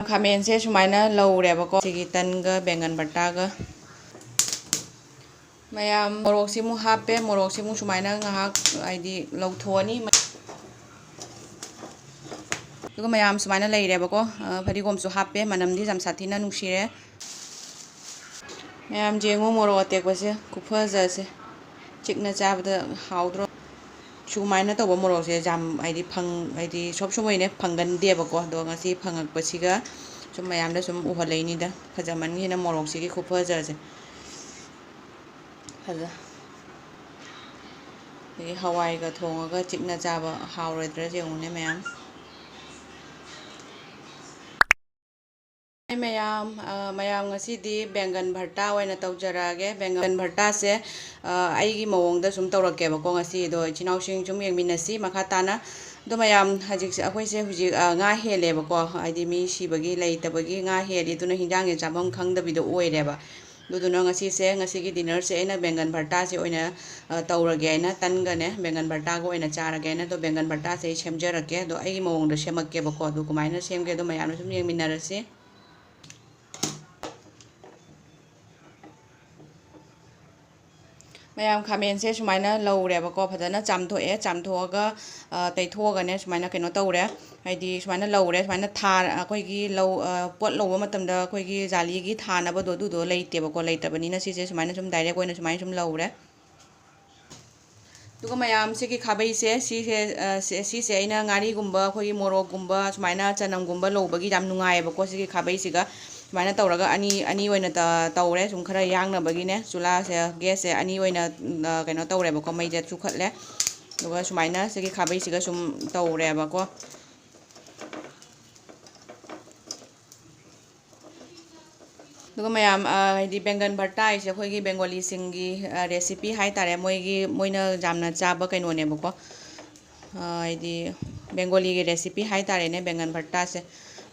Khamense sumaina laurebako sigi tanga Bangan Bharta mayam morok simu hape morok simu sumaina ngahak aidi lauthoni duga mayam sumaina leirebako phadigom su hape manamdi jam sathina nushire mayam jengu morok atekbase kuphaja chikna chabda haudro sumaina toba morok se jam aidi phang aidi sob sumoine phangan debako do ngasi phangak pasiga sum mayam da sum uhaleini da phajaman hina morok sigi kuphaja haja hawai ga thongaga chikna chaba hawrodra jengune mayam mayam ngasi di Bangan Bharta oina tawjarage Bangan Bharta se aigi mawong da sum tawrake bako ngasi do chinau sing sum yengminasi makhatana do mayam hajik se akoi se hujik nga hele bako aidi mi sibagi leitabagi nga heli duna hinjang ye chabam khangdabi do oireba duduna ngasi se ngasi gi dinner se aina Bangan Bharta se oina tawrage aina tangane Bangan Bharta go oina charage aina do Bangan Bharta se semjarake do aigi mawong da semakke bako do kumaina semge do mayam sum yengminarase mayam khamense sumaina laurebako phadana chamthoga taithoga sumaina keno tawre haidi sumaina laure sumaina tha akoigi lau pot loba matamda akoigi jali gi thanaba do du leitebako leitabani na sise sumaina sum direct oina sumaina sum laure duga mayam sigi khabai se sise aina ngari gumba akoigi morok gumba sumaina chanam gumba lobagi jam nungaibako sigi khabai siga sumaina tawraga ani oina tawre sum khara yangnabagine chula se gas se ani oina keno tawrebako mai je chukhatle duga sumaina sigi khabai siga sum tawrebako duga mayam di Bangan Bharta ise khoigi Bengali singi recipe hai tare moina jamna chaba kaino ne bako di Bengali gi recipe hai tare ne Bangan Bharta se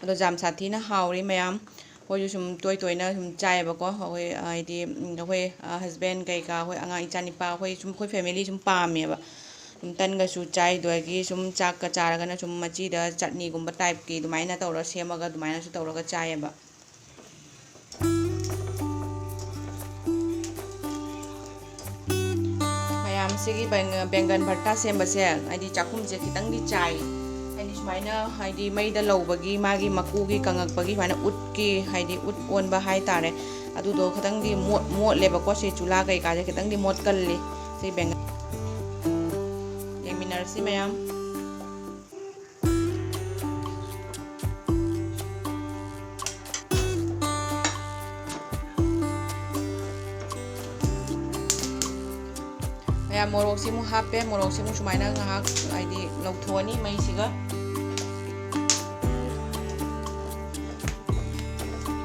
ado jam sathi na hauri mayam hoi sum toina sum chai bako hoi di hoi husband kai ka hoi anga ichani pa hoi sum khoi family sum pame ba sum tan ga su chai doigi sum chak ka charaga na sum machi da chutney gumba type ki dumaina tawra semaga dumaina su tawraga chai ba mayam sigi Bangan Bharta sembase aidi chakum je kitang di chai haidi sumaina haidi maida lawbagi magi makugi kangakpagi sumaina utki haidi ut onba hai tare adudo khatang di mot lebako se chula kai ka je kitang di mot kalli si Bangan yeminar si mayam morok simu hape morok simu sumaina ngahak aidi lauthoni mai siga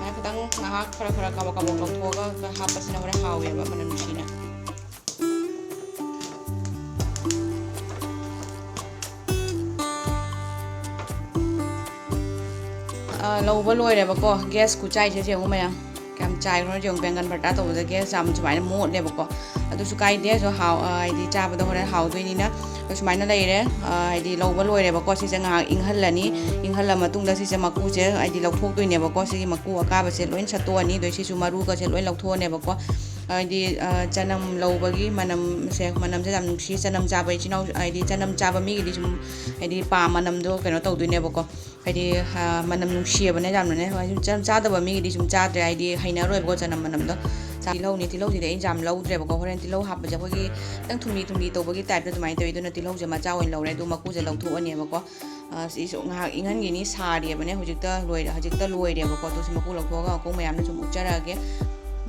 ai kadang ngahak khara kabak lauthoga hapasina hore hawe ba manam sina lauba loire bako gas ku chai je je umaya kam chai ro jong Bangan Bharta to the gas jam sumaina mo le bako adu su kai de so how aidi chaba do hore how doini na sumaina leire aidi lauba loire bako si se nga inghalla matungda si se maku je aidi lauthok doine bako si maku akaba se loin sato ani do si su maru ka se loin lauthone bako aidi chanam laubagi manam se jam si chanam chaba chinau aidi chanam chaba mi gi sum aidi pa manam do keno to doine bako aidi manam nushia bane jam ne chanam chada ba mi gi sum chadre aidi haina roi bako chanam manam do tilhau ni tilhau sida jam laudre bako horen tilhau happa je khoi tang thumi tobagi type da mai toiduna tilhau je macha oin laure du maku je lauthu ani bako si so nga ingan gi ni sari bane hujikta loire bako to si maku lauthoga ko mayam na sum ucharage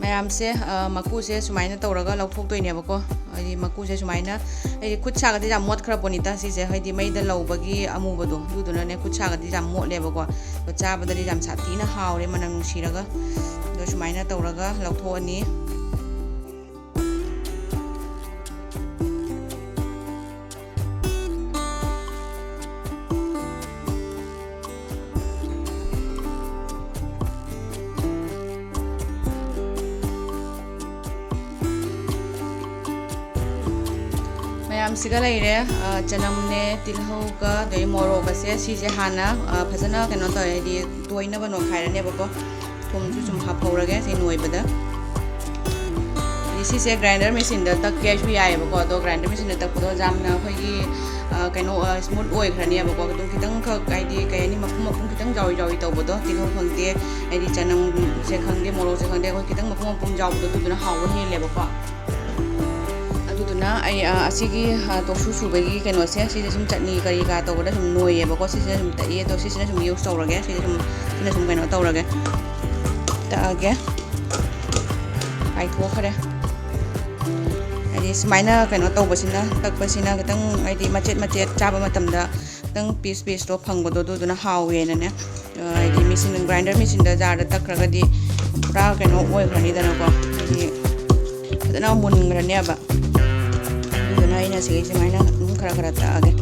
mayam se maku se sumaina tawraga lauthok toine bako ai maku se sumaina ai khut cha ga di jam mot khara bonita si se hai di mai da laubagi amu bado duduna ne khut cha ga di jam mot le bako to cha ba da di jam sathi na haure manang siraga do sumaina tawraga lauthoni mayam siga leire chanamne tilhauga doi morok ase sije hana phajana keno to di toina ba no khairane bako thum chu chum haphorage sei noibada sise grinder machine da tak ke chu yai bako do grinder machine da tak do jamna khoi gi keno smooth oi khrani bako tum kitang kha kai di kai ni mapum mapum kitang jawi jawi to bodo tilhau khangte ai di chanam se khangde morok se khangde khoi kitang mapum mapum jaw bodo tu na hawo he le bako na ai asigi tofu subagi keno se sije sum chutney kari ka to boda sum noye bako sije sum ta ye to sije sum use tawrage sije sum keno tawrage ta age ai ko khare ai smaina keno tawbasina takpasina kitang ai di machet chaba matamda kitang piece to phangbodo du na hawe na ne ai di machine grinder machine da jar da takraga di pura keno oi khani da na ko ai adana mun ngrane ba ina sige maina khara ta age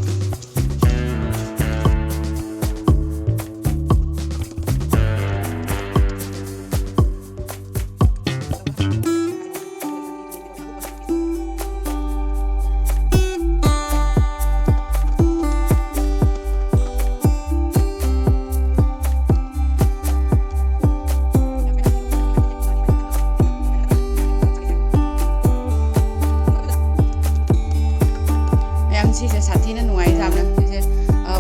sise sathi na nuai jamna sise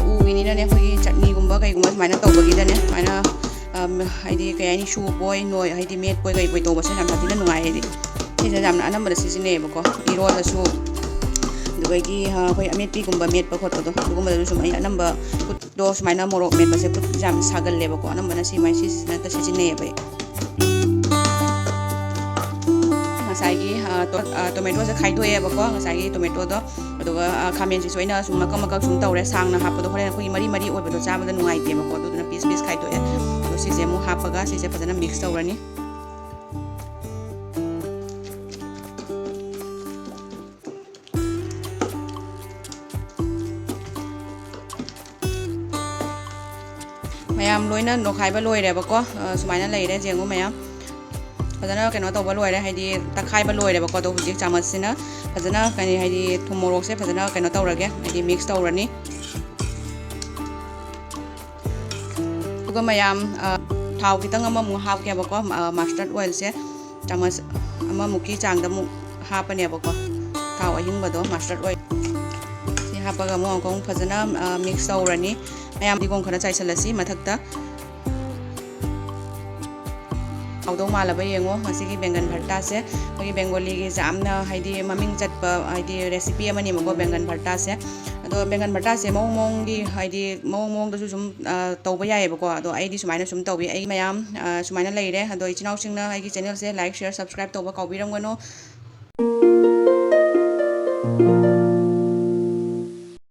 u wini na ne khoi chutney gumba kai gumba maina tawbagi da ne maina haidi kai ni shu boy noi haidi met boy kai tawba se jam sathi na nuai haidi sise jamna anam da sise ne bako iro da su dugai gi khoi amet pi gumba met ba khot do gumba da su mai anam ba kut do maina morok met ba se kut jam sagal le bako anam na si mai sise na ta sise ne bai ngasai tomato se khai thoye bako ngasai tomato do aduga khamengi soina sum makam sum tawre sangna hapado hore khoi mari mari oibodo chamada nungai te bako duna piece khai thoye to sise mu hapaga sise phajana mix tawrani mayam loina no khaiba loire bako sumaina leire jengu mayam fazana keno tawba loire haidi takhai ba loire bako to hujik chamat sina fazana kani haidi thum morok se fazana keno tawrage haidi mix tawrani tuga mayam thau kitang ama mu hap ke bako mustard oil se chamat ama muki changda mu hapane bako thau ahing bado mustard oil si hapaga mu kong fazana mix tawrani mayam di gong khana chaisalasi mathakta Auto malaba yengo masigi Bangan Bharta se kogi Bengali gi jamna haidi maming chatpa haidi recipe amani mo Bangan Bharta se ado Bangan Bharta se mong gi haidi mong da su sum tawba yae bako ado aidi sumaina sum tawbi ai mayam sumaina leire ado ichinau singna ai gi channel se like share subscribe tawba kaubiram gano